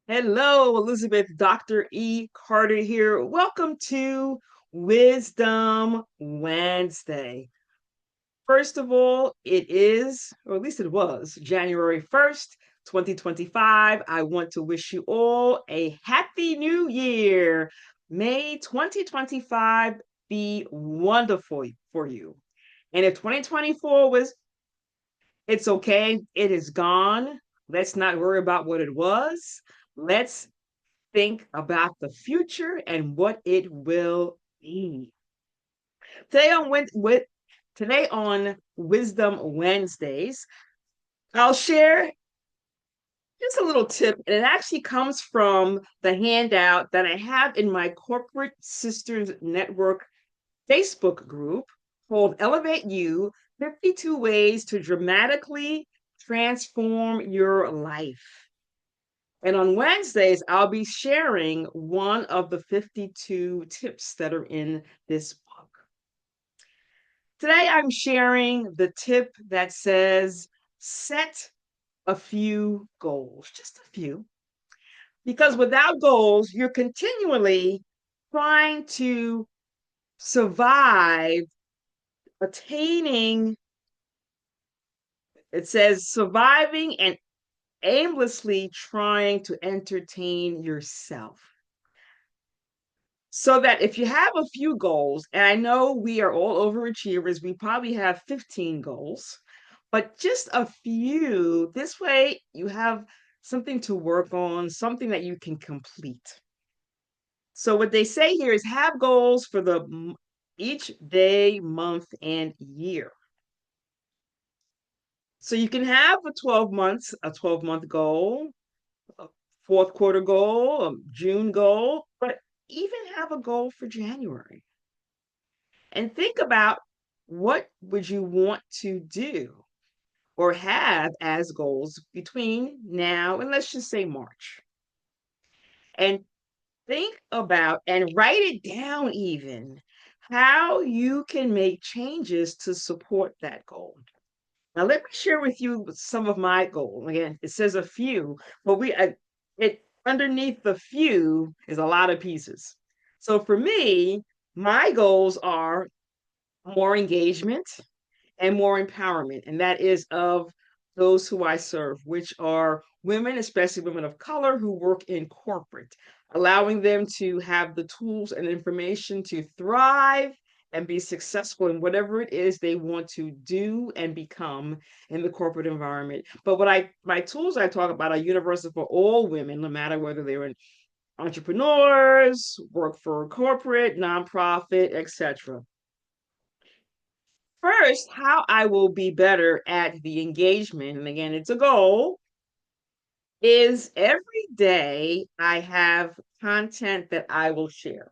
Hello, Elizabeth. Dr. E. Carter here. Welcome to Wisdom Wednesday. First of all, it is, or at least it was, January 1st, 2025. I want to wish you all a happy new year. May 2025 be wonderful for you. And if 2024 was, it's okay, it is gone. Let's not worry about what it was. Let's think about the future and what it will be. Today on today on Wisdom Wednesdays, I'll share just a little tip, and it actually comes from the handout that I have in my Corporate Sisters Network Facebook group called Elevate You 52 Ways to Dramatically Transform Your Life. And on Wednesdays, I'll be sharing one of the 52 tips that are in this book. Today, I'm sharing the tip that says set a few goals, just a few, because without goals, you're continually trying to survive attaining, it says surviving and aimlessly trying to entertain yourself. So that if you have a few goals, and I know we are all overachievers, we probably have 15 goals, but just a few, this way you have something to work on, something that you can complete. So what they say here is have goals for each day, month, and year. So you can have a 12-month goal, a fourth quarter goal, a June goal, but even have a goal for January. And think about what would you want to do or have as goals between now and let's just say March. And think about and write it down even how you can make changes to support that goal. Now let me share with you some of my goals. Again, it says a few, but it underneath the few is a lot of pieces. So for me, my goals are more engagement and more empowerment. And that is of those who I serve, which are women, especially women of color who work in corporate, allowing them to have the tools and information to thrive and be successful in whatever it is they want to do and become in the corporate environment. But my tools I talk about are universal for all women, no matter whether they're in entrepreneurs, work for a corporate, nonprofit, etc. First, how I will be better at the engagement, and again, it's a goal, is every day I have content that I will share.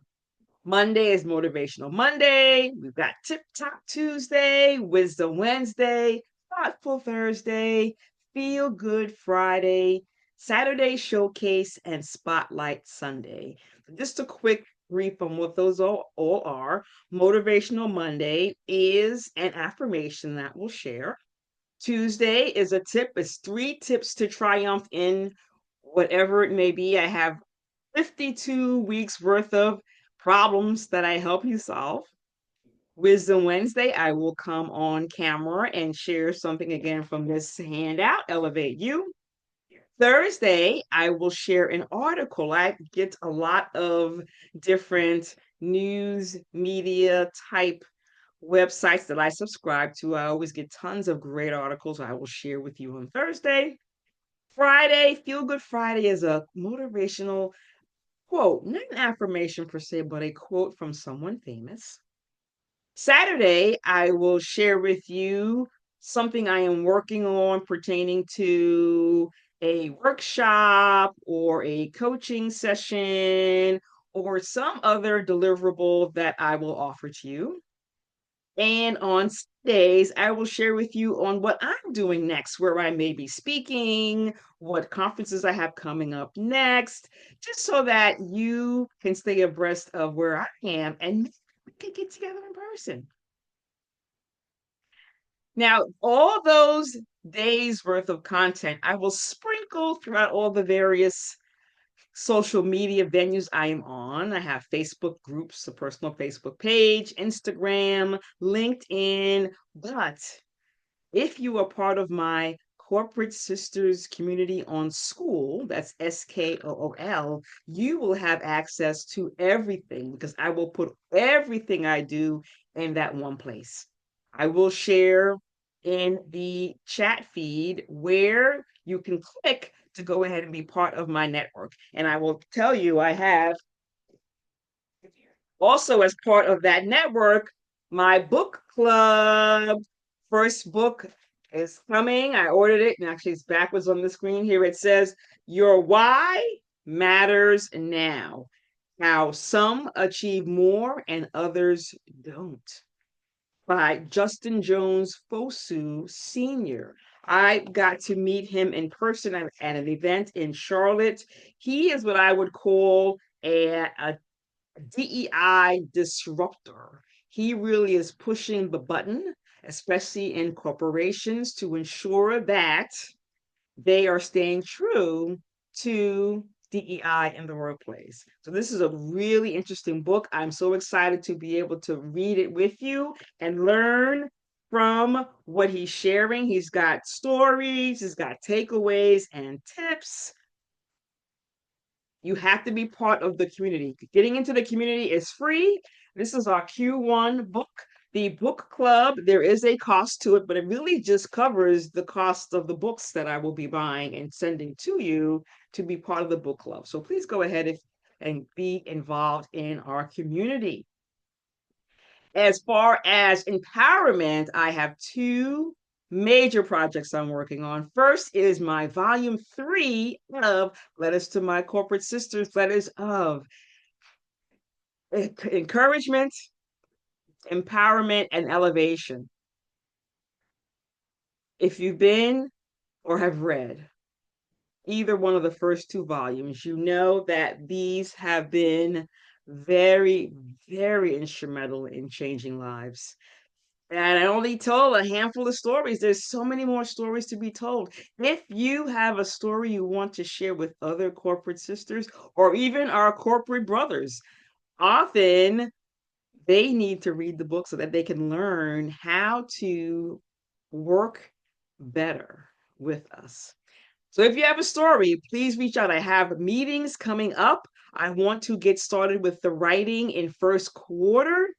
Monday is Motivational Monday. We've got Tip Top Tuesday, Wisdom Wednesday, Thoughtful Thursday, Feel Good Friday, Saturday Showcase, and Spotlight Sunday. Just a quick brief on what those all are. Motivational Monday is an affirmation that we'll share. Tuesday is a tip. It's 3 tips to triumph in whatever it may be. I have 52 weeks worth of problems that I help you solve. Wisdom Wednesday, I will come on camera and share something again from this handout, Elevate You. Thursday, I will share an article. I get a lot of different news media type websites that I subscribe to. I always get tons of great articles I will share with you on Thursday. Friday, Feel Good Friday is a motivational quote, not an affirmation per se, but a quote from someone famous. Saturday, I will share with you something I am working on pertaining to a workshop or a coaching session or some other deliverable that I will offer to you. And on Sundays, I will share with you on what I'm doing next, where I may be speaking, what conferences I have coming up next, just so that you can stay abreast of where I am and we can get together in person. Now, all those days worth of content, I will sprinkle throughout all the various social media venues I am on. I have Facebook groups, a personal Facebook page, Instagram, LinkedIn. But if you are part of my Corporate Sisters community on Skool, that's Skool, you will have access to everything because I will put everything I do in that one place. I will share in the chat feed where you can click to go ahead and be part of my network. And I will tell you, I have also, as part of that network, my book club first book is coming. I ordered it, and actually, it's backwards on the screen here. It says, Your Why Matters Now: How Some Achieve More and Others Don't, by Justin Jones Fosu Sr. I got to meet him in person at an event in Charlotte. He is what I would call a DEI disruptor. He really is pushing the button, especially in corporations, to ensure that they are staying true to DEI in the workplace. So this is a really interesting book. I'm so excited to be able to read it with you and learn from what he's sharing. He's got stories, he's got takeaways and tips. You have to be part of the community. Getting into the community is free. This is our Q1 book. The book club, there is a cost to it, but it really just covers the cost of the books that I will be buying and sending to you to be part of the book club. So please go ahead and be involved in our community. As far as empowerment, I have two major projects I'm working on. First is my volume 3 of Letters to My Corporate Sisters, Letters of Encouragement, Empowerment, and Elevation. If you've been or have read either one of the first two volumes, you know that these have been very, very instrumental in changing lives. And I only told a handful of stories. There's so many more stories to be told. If you have a story you want to share with other corporate sisters or even our corporate brothers, often they need to read the book so that they can learn how to work better with us. So if you have a story, please reach out. I have meetings coming up. I want to get started with the writing in first quarter.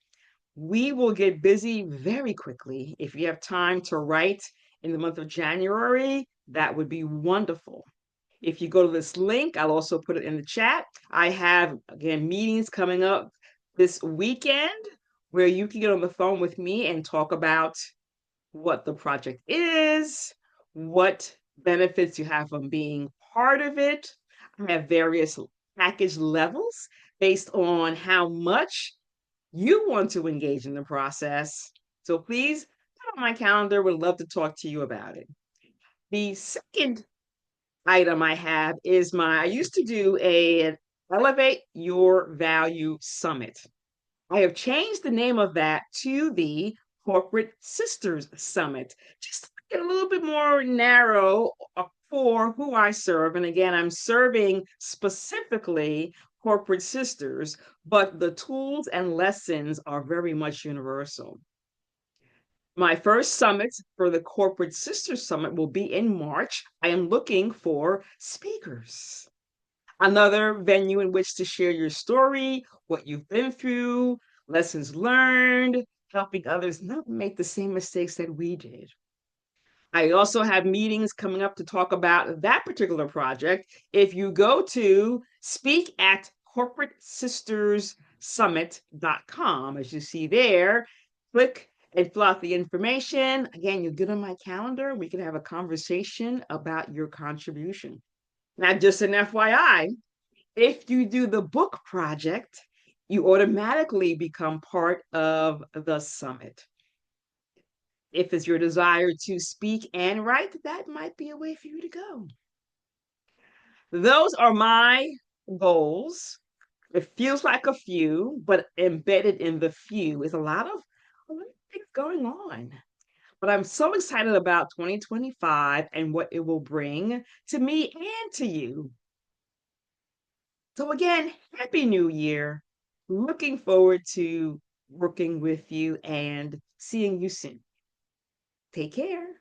We will get busy very quickly. If you have time to write in the month of January, that would be wonderful. If you go to this link, I'll also put it in the chat. I have, again, meetings coming up this weekend where you can get on the phone with me and talk about what the project is, what benefits you have from being part of it. I have various package levels based on how much you want to engage in the process. So please put on my calendar. Would love to talk to you about it. The second item I have is I used to do a Elevate Your Value Summit. I have changed the name of that to the Corporate Sisters Summit, just to get a little bit more narrow for who I serve. And again, I'm serving specifically corporate sisters, but the tools and lessons are very much universal. My first summit for the Corporate Sisters Summit will be in March. I am looking for speakers. Another venue in which to share your story, what you've been through, lessons learned, helping others not make the same mistakes that we did. I also have meetings coming up to talk about that particular project. If you go to speak at corporatesisterssummit.com, as you see there, click and fill out the information. Again, you get on my calendar. We can have a conversation about your contribution. Now, just an FYI, if you do the book project, you automatically become part of the summit. If it's your desire to speak and write, that might be a way for you to go. Those are my goals. It feels like a few, but embedded in the few is a lot of things going on. But I'm so excited about 2025 and what it will bring to me and to you. So again, Happy New Year. Looking forward to working with you and seeing you soon. Take care.